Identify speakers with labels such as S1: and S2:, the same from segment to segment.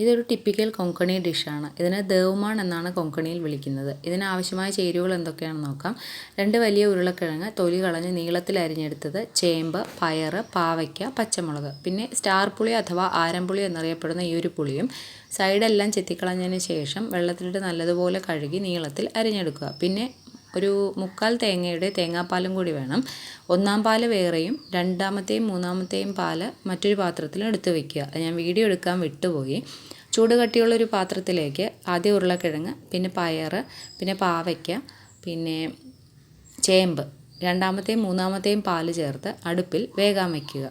S1: ഇതൊരു ടിപ്പിക്കൽ കൊങ്കണി ഡിഷാണ്. ഇതിനെ ദേവ്മാൺ എന്നാണ് കൊങ്കണിയിൽ വിളിക്കുന്നത്. ഇതിനാവശ്യമായ ചേരുവകൾ എന്തൊക്കെയാണെന്ന് നോക്കാം. 2 വലിയ ഉരുളക്കിഴങ്ങ് തൊലി കളഞ്ഞ് നീളത്തിൽ അരിഞ്ഞെടുത്തത്, ചേമ്പ്, പയർ, പാവയ്ക്ക, പച്ചമുളക്, പിന്നെ സ്റ്റാർ പുളി അഥവാ ആരംപുളി എന്നറിയപ്പെടുന്ന ഈ ഒരു പുളിയും. സൈഡെല്ലാം ചെത്തിക്കളഞ്ഞതിന് ശേഷം വെള്ളത്തിലിട്ട് നല്ലതുപോലെ കഴുകി നീളത്തിൽ അരിഞ്ഞെടുക്കുക. പിന്നെ ഒരു 3/4 തേങ്ങയുടെ തേങ്ങാപ്പാലും കൂടി വേണം. 1-ാം പാല് വേറെയും 2-ാമത്തെയും 3-ാമത്തെയും പാല് മറ്റൊരു പാത്രത്തിലും എടുത്ത് വയ്ക്കുക. അത് ഞാൻ വീഡിയോ എടുക്കാൻ വിട്ടുപോയി. ചൂട് കട്ടിയുള്ളൊരു പാത്രത്തിലേക്ക് ആദ്യം ഉരുളക്കിഴങ്ങ്, പിന്നെ പയർ, പിന്നെ പാവയ്ക്ക, പിന്നെ ചേമ്പ്, 2-ാമത്തെയും 3-ാമത്തെയും പാല് ചേർത്ത് അടുപ്പിൽ വേകാൻ വയ്ക്കുക.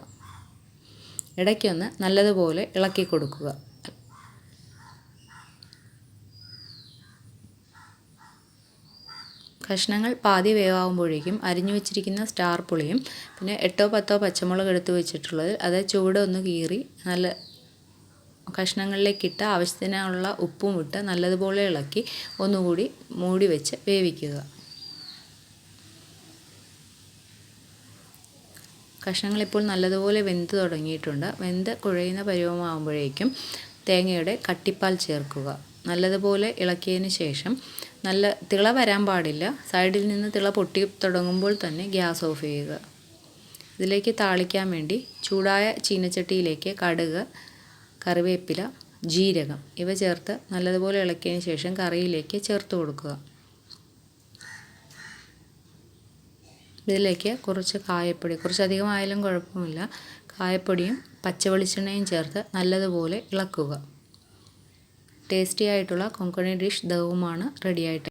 S1: ഇടയ്ക്കൊന്ന് നല്ലതുപോലെ ഇളക്കി കൊടുക്കുക. കഷ്ണങ്ങൾ പാതി വേവാകുമ്പോഴേക്കും അരിഞ്ഞു വെച്ചിരിക്കുന്ന സ്റ്റാർ പുളിയും പിന്നെ 8-10 പച്ചമുളക് എടുത്ത് വെച്ചിട്ടുള്ളത് അത് ചുവടെ ഒന്ന് കീറി നല്ല കഷ്ണങ്ങളിലേക്കിട്ട് ആവശ്യത്തിനുള്ള ഉപ്പും ഇട്ട് നല്ലതുപോലെ ഇളക്കി ഒന്നുകൂടി മൂടി വെച്ച് വേവിക്കുക. കഷ്ണങ്ങളിപ്പോൾ നല്ലതുപോലെ വെന്ത് തുടങ്ങിയിട്ടുണ്ട്. വെന്ത് കുഴയുന്ന പരുവമാകുമ്പോഴേക്കും തേങ്ങയുടെ കട്ടിപ്പാൽ ചേർക്കുക. നല്ലതുപോലെ ഇളക്കിയതിന് ശേഷം നല്ല തിള വരാൻ പാടില്ല. സൈഡിൽ നിന്ന് തിള പൊട്ടി തുടങ്ങുമ്പോൾ തന്നെ ഗ്യാസ് ഓഫ് ചെയ്യുക. ഇതിലേക്ക് താളിക്കാൻ വേണ്ടി ചൂടായ ചീനച്ചട്ടിയിലേക്ക് കടുക്, കറിവേപ്പില, ജീരകം ഇവ ചേർത്ത് നല്ലതുപോലെ ഇളക്കിയതിന് ശേഷം കറിയിലേക്ക് ചേർത്ത് കൊടുക്കുക. ഇതിലേക്ക് കുറച്ച് കായപ്പൊടി, കുറച്ചധികം ആയാലും കുഴപ്പമില്ല, കായപ്പൊടിയും പച്ചവെളിച്ചെണ്ണയും ചേർത്ത് നല്ലതുപോലെ ഇളക്കുക. ടേസ്റ്റി ആയിട്ടുള്ള കൊങ്കണി ഡിഷ് ദേവ്മാണ് റെഡിയായിട്ട്.